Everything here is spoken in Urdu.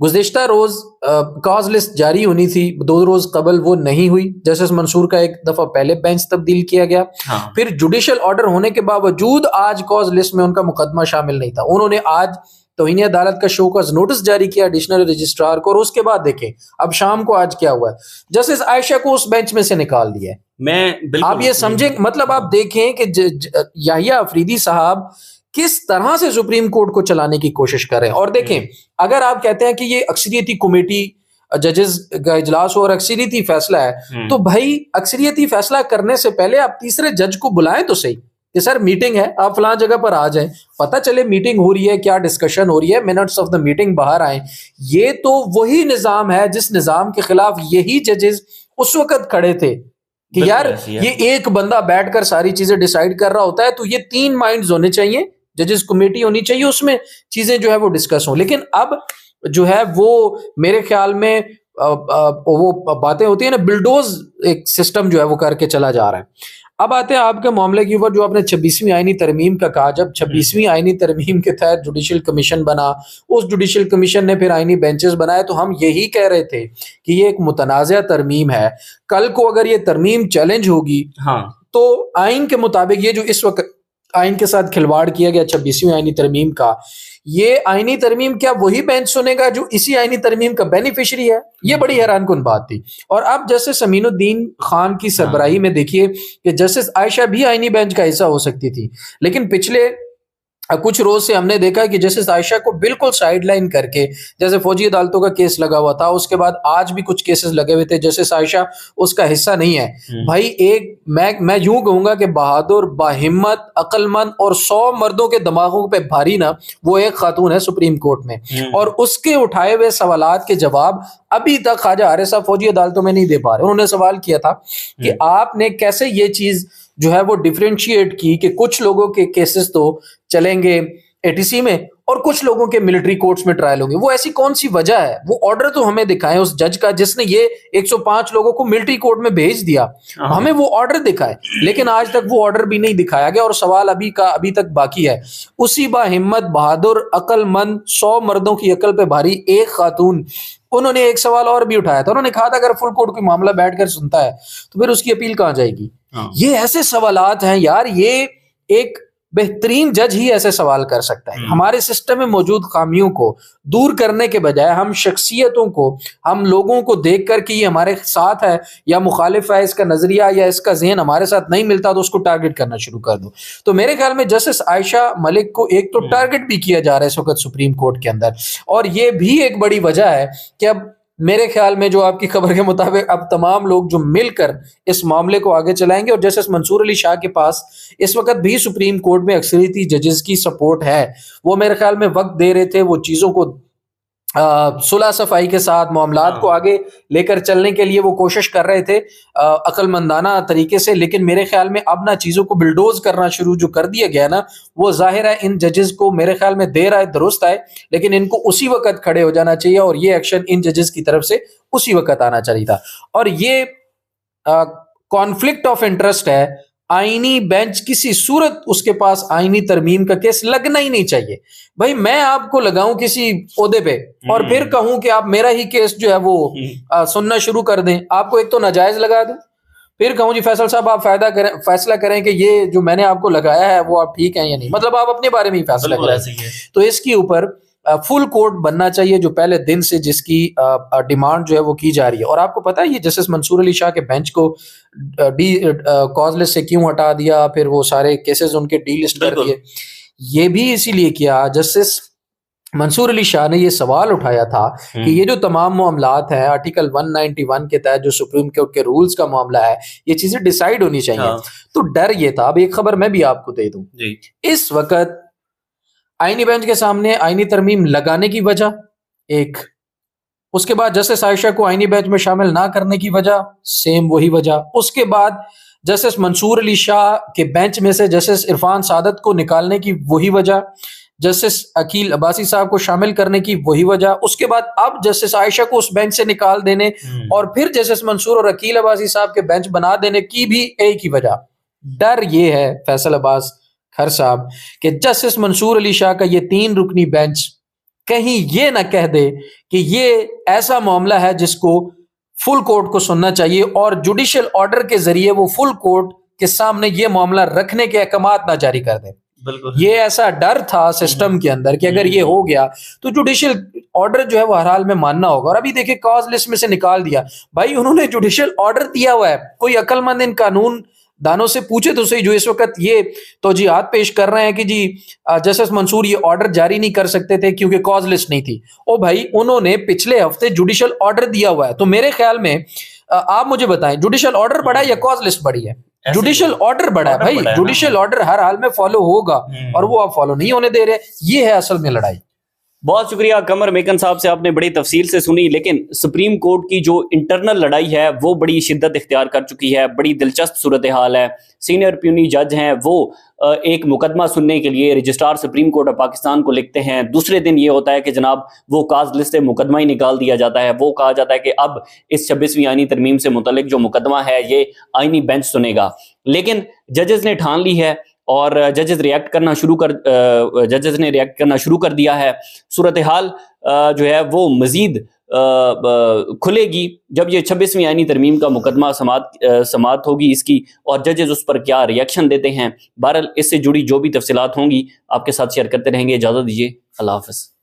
گزشتہ روز کاز لسٹ جاری ہونی تھی، 2 روز قبل وہ نہیں ہوئی، جسٹس منصور کا ایک دفعہ پہلے بینچ تبدیل کیا گیا، پھر جوڈیشل آرڈر ہونے کے باوجود آج کاز لسٹ میں ان کا مقدمہ شامل نہیں تھا. انہوں نے آج توہین عدالت کا شو کاز نوٹس جاری کیا ایڈیشنل رجسٹرار کو، اور اس کے بعد دیکھیں اب شام کو آج کیا ہوا ہے، جسٹس عائشہ کو اس بینچ میں سے نکال دیا ہے. آپ یہ سمجھیں، مطلب آپ دیکھیں کہ یحییٰ افریدی صاحب کس طرح سے سپریم کورٹ کو چلانے کی کوشش کر رہے ہیں. اور دیکھیں اگر آپ کہتے ہیں کہ یہ اکثریتی کمیٹی ججز کا اجلاس ہو اور اکثریتی فیصلہ ہے، تو بھائی اکثریتی فیصلہ کرنے سے پہلے آپ تیسرے جج کو بلائیں تو صحیح کہ سر میٹنگ ہے، آپ فلاں جگہ پر آ جائیں، پتہ چلے میٹنگ ہو رہی ہے، کیا ڈسکشن ہو رہی ہے، منٹس آف دا میٹنگ باہر آئیں. یہ تو وہی نظام ہے جس نظام کے خلاف یہی ججز اس وقت کھڑے تھے کہ یار یہ ایک بندہ بیٹھ کر ساری چیزیں ڈیسائیڈ کر رہا ہوتا ہے، تو یہ 3 مائنڈز ہونے چاہیے، ججز کمیٹی ہونی چاہیے، اس میں چیزیں جو ہے وہ ڈسکس ہوں. لیکن اب جو ہے وہ میرے خیال میں وہ باتیں ہوتی ہیں نا، بلڈوز ایک سسٹم جو ہے وہ کر کے چلا جا رہا ہے. اب آتے ہیں آپ کے معاملے کے اوپر جو آپ نے 26ویں آئینی ترمیم کا کہا. جب 26ویں آئینی ترمیم کے تحت جوڈیشل کمیشن بنا، اس جوڈیشل کمیشن نے پھر آئینی بینچز بنائے، تو ہم یہی کہہ رہے تھے کہ یہ ایک متنازع ترمیم ہے. کل کو اگر یہ ترمیم چیلنج ہوگی تو آئین کے مطابق یہ جو اس وقت آئین کے ساتھ کھلواڑ کیا گیا 26ویں آئینی ترمیم کا، یہ آئینی ترمیم کیا وہی بینچ سنے گا جو اسی آئینی ترمیم کا بینیفیشری ہے؟ یہ بڑی حیران کن بات تھی. اور اب جسٹس امین الدین خان کی سربراہی میں دیکھیے کہ جسٹس عائشہ بھی آئینی بینچ کا حصہ ہو سکتی تھی، لیکن پچھلے کچھ روز سے ہم نے دیکھا کہ جسٹس عائشہ کو بالکل سائیڈ لائن کر کے، جیسے فوجی عدالتوں کا کیس لگا ہوا تھا، اس کے بعد آج بھی کچھ کیسز لگے ہوئے تھے، جسٹس عائشہ اس کا حصہ نہیں ہے. بھائی ایک میں یوں کہوں گا کہ بہادر، باہمت، عقل مند اور 100 مردوں کے دماغوں پہ بھاری نا وہ ایک خاتون ہے سپریم کورٹ میں، اور اس کے اٹھائے ہوئے سوالات کے جواب ابھی تک خواجہ عارف صاحب فوجی عدالتوں میں نہیں دے پا رہے. انہوں نے سوال کیا تھا کہ آپ نے کیسے یہ چیز جو ہے وہ ڈیفرینشیٹ کی کہ کچھ لوگوں کے کیسز تو چلیں گے ATC میں اور کچھ لوگوں کے ملٹری کورٹس میں ٹرائل ہوں گے، وہ ایسی کون سی وجہ ہے؟ وہ آرڈر تو ہمیں دکھائیں اس جج کا جس نے یہ 105 لوگوں کو ملٹری کورٹ میں بھیج دیا، ہمیں وہ آرڈر دکھائے. لیکن آج تک وہ آرڈر بھی نہیں دکھایا گیا، اور سوال ابھی تک باقی ہے. اسی باہمت، بہادر، عقل مند، 100 مردوں کی عقل پہ بھاری ایک خاتون، انہوں نے ایک سوال اور بھی اٹھایا تھا. انہوں نے کہا تھا اگر فل کورٹ کوئی معاملہ بیٹھ کر سنتا ہے تو پھر اس کی اپیل کہاں جائے گی؟ یہ ایسے سوالات ہیں یار، یہ ایک بہترین جج ہی ایسے سوال کر سکتا ہے. ہمارے سسٹم میں موجود خامیوں کو دور کرنے کے بجائے ہم شخصیتوں کو، ہم لوگوں کو دیکھ کر کہ یہ ہمارے ساتھ ہے یا مخالف ہے، اس کا نظریہ یا اس کا ذہن ہمارے ساتھ نہیں ملتا تو اس کو ٹارگٹ کرنا شروع کر دو. تو میرے خیال میں جسٹس عائشہ ملک کو ایک تو ٹارگٹ بھی کیا جا رہا ہے اس وقت سپریم کورٹ کے اندر، اور یہ بھی ایک بڑی وجہ ہے کہ اب میرے خیال میں جو آپ کی خبر کے مطابق اب تمام لوگ جو مل کر اس معاملے کو آگے چلائیں گے. اور جسٹس منصور علی شاہ کے پاس اس وقت بھی سپریم کورٹ میں اکثریتی ججز کی سپورٹ ہے. وہ میرے خیال میں وقت دے رہے تھے، وہ چیزوں کو صلح صفائی کے ساتھ معاملات کو آگے لے کر چلنے کے لیے وہ کوشش کر رہے تھے عقل مندانہ طریقے سے. لیکن میرے خیال میں اب نہ چیزوں کو بلڈوز کرنا شروع جو کر دیا گیا نا، وہ ظاہر ہے ان ججز کو میرے خیال میں دیر آئے درست آئے، لیکن ان کو اسی وقت کھڑے ہو جانا چاہیے، اور یہ ایکشن ان ججز کی طرف سے اسی وقت آنا چاہیے تھا. اور یہ کانفلکٹ آف انٹرسٹ ہے، آئینی بینچ کسی صورت اس کے پاس آئینی ترمیم کا کیس لگنا ہی نہیں چاہیے. بھائی میں آپ کو لگاؤں کسی عہدے پہ اور پھر کہوں کہ آپ میرا ہی کیس جو ہے وہ سننا شروع کر دیں، آپ کو ایک تو ناجائز لگا دوں، پھر کہوں جی فیصل صاحب آپ فیصلہ کریں کہ یہ جو میں نے آپ کو لگایا ہے وہ آپ ٹھیک ہیں یا نہیں، مطلب آپ اپنے بارے میں ہی فیصلہ کریں. تو اس کے اوپر فل کورٹ بننا چاہیے جو پہلے دن سے جس کی ڈیمانڈ جو ہے وہ کی جا رہی ہے. اور آپ کو پتا ہے یہ جسٹس منصور علی شاہ کے بینچ کو کاز لسٹ سے کیوں ہٹا دیا، پھر وہ سارے کیسز ان کے ڈی لسٹ کر دیے، یہ بھی اسی لیے کیا. جسٹس منصور علی شاہ نے یہ سوال اٹھایا تھا کہ یہ جو تمام معاملات ہیں آرٹیکل 191 کے تحت جو سپریم کورٹ کے رولز کا معاملہ ہے، یہ چیزیں ڈیسائیڈ ہونی چاہیے. تو ڈر یہ تھا. اب ایک خبر میں بھی آپ کو دے دوں، اس وقت آئینی بینچ کے سامنے آئینی ترمیم لگانے کی وجہ ایک، اس کے بعد جسٹس عائشہ کو آئینی بینچ میں شامل نہ کرنے کی وجہ سیم وہی وجہ، اس کے بعد جسٹس منصور علی شاہ کے بینچ میں سے جسٹس عرفان سعادت کو نکالنے کی وہی وجہ، جسٹس عقیل عباسی صاحب کو شامل کرنے کی وہی وجہ، اس کے بعد اب جسٹس عائشہ کو اس بینچ سے نکال دینے اور پھر جسٹس منصور اور عقیل عباسی صاحب کے بینچ بنا دینے کی بھی ایک ہی وجہ. ڈر یہ ہے فیصل عباس کھر صاحب کہ جسٹس منصور علی شاہ کا یہ 3 رکنی بینچ کہیں یہ نہ کہہ دے کہ یہ ایسا معاملہ ہے جس کو فل کورٹ کو سننا چاہیے اور جوڈیشل آرڈر کے ذریعے وہ فل کورٹ کے سامنے یہ معاملہ رکھنے کے احکامات نہ جاری کر دیں. یہ ایسا ڈر تھا سسٹم کے اندر کہ اگر یہ ہو گیا تو جوڈیشل آرڈر جو ہے وہ ہر حال میں ماننا ہوگا. اور ابھی دیکھیں کاز لسٹ میں سے نکال دیا. بھائی انہوں نے جوڈیشل آرڈر دیا ہوا ہے. کوئی عقل مند ان قانون دانوں سے پوچھے تو صحیح جو اس وقت یہ توجیہات پیش کر رہے ہیں کہ جی جسٹس منصور یہ آرڈر جاری نہیں کر سکتے تھے کیونکہ کاز لسٹ نہیں تھی. او بھائی انہوں نے پچھلے ہفتے جوڈیشل آرڈر دیا ہوا ہے. تو میرے خیال میں آپ مجھے بتائیں جوڈیشل آرڈر بڑا ہے یا کاز لسٹ بڑی ہے؟ جوڈیشل آرڈر بڑا ہے بھائی. جوڈیشل آرڈر ہر حال میں فالو ہوگا اور وہ آپ فالو نہیں ہونے دے رہے. یہ ہے اصل میں لڑائی. بہت شکریہ قمر میکن صاحب سے، آپ نے بڑی تفصیل سے سنی. لیکن سپریم کورٹ کی جو انٹرنل لڑائی ہے وہ بڑی شدت اختیار کر چکی ہے. بڑی دلچسپ صورتحال ہے. سینئر پیونی جج ہیں وہ ایک مقدمہ سننے کے لیے registrar supreme court of Pakistan کو لکھتے ہیں. دوسرے دن یہ ہوتا ہے کہ جناب وہ کاز لسٹ سے مقدمہ ہی نکال دیا جاتا ہے. وہ کہا جاتا ہے کہ اب اس 26ویں آئینی ترمیم سے متعلق جو مقدمہ ہے یہ آئینی بینچ سنے گا. لیکن ججز نے ٹھان لی ہے اور ججز نے ریئیکٹ کرنا شروع کر دیا ہے. صورتحال جو ہے وہ مزید کھلے گی جب یہ 26ویں آئینی ترمیم کا مقدمہ سماعت ہوگی اس کی، اور ججز اس پر کیا ریئیکشن دیتے ہیں. بہرحال اس سے جڑی جو بھی تفصیلات ہوں گی آپ کے ساتھ شیئر کرتے رہیں گے. اجازت دیجیے، اللہ حافظ.